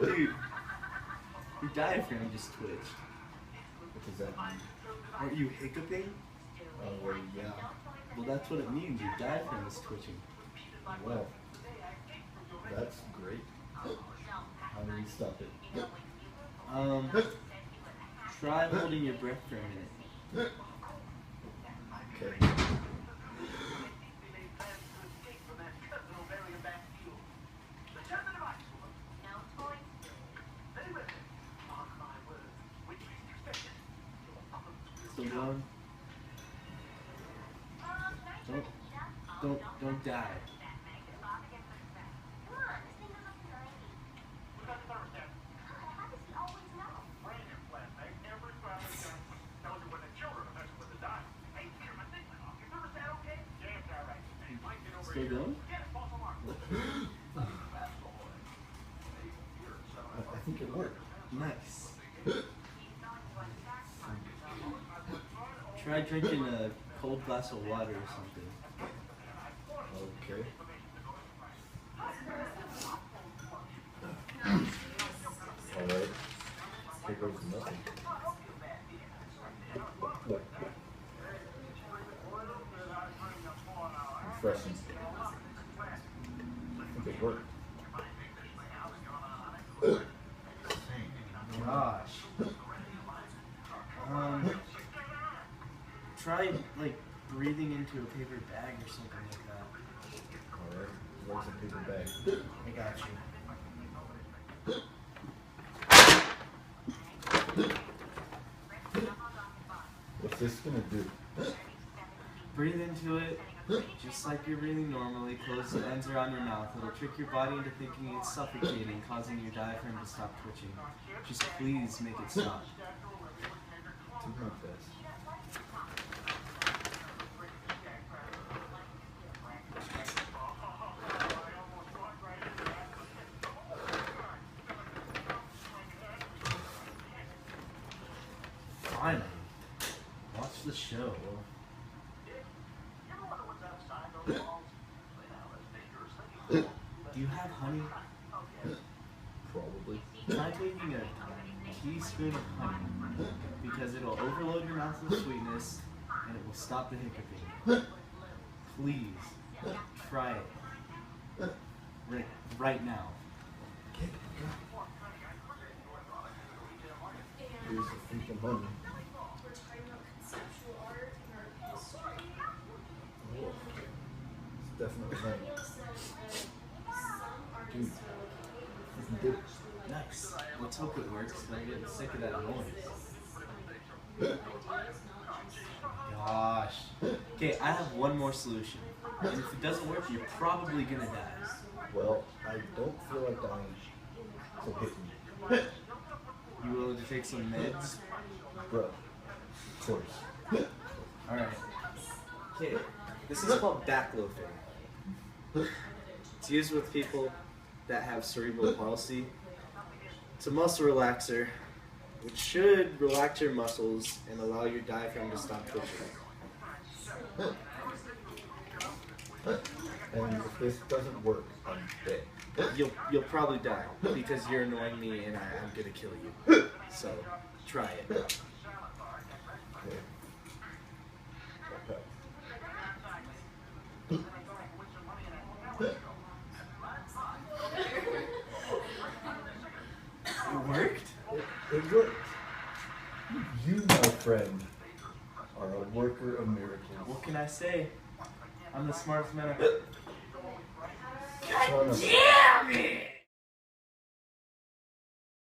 Dude, your diaphragm just twitched. What does that mean? Aren't you hiccuping? Oh, well, yeah. Well, that's what it means. Your diaphragm is twitching. Well, that's great. How do we stop it? Try holding your breath for a minute. Okay. Still going? Don't die. Still going? I think it worked. Nice. Try drinking a cold glass of water or something. Okay. Alright. Here goes nothing. Look. Refreshing. I think it worked. Gosh. Try like breathing into a paper bag or something like that. Alright. Where's the paper bag? I got you. What's this gonna do? Breathe into it, just like you're breathing normally. Close the ends around your mouth. It'll trick your body into thinking it's suffocating, causing your diaphragm to stop twitching. Just please make it stop. Do my best. Finally. Watch the show. Do you have honey? Probably. Try taking a teaspoon of honey because it'll overload your mouth with sweetness and it will stop the hiccuping. Please try it right now. Here's the freaking money. Oh, it's definitely money. Dude, isn't it? Nice. Let's hope it works. I'm getting sick of that noise. Gosh. Okay, I have one more solution. And if it doesn't work, you're probably gonna die. Well, I don't feel like dying, so hit me. You willing to take some meds? Bro, of course. Alright. Okay, this is called backloafing. It's used with people that have cerebral palsy. It's a muscle relaxer, which should relax your muscles and allow your diaphragm to stop twitching. And if this doesn't work, I'm dead. You'll probably die because you're annoying me and I'm gonna kill you. So try it. Okay. It worked? It worked. You, my friend, are a worker of miracles. What can I say? I'm the smartest man. Son of Damn it!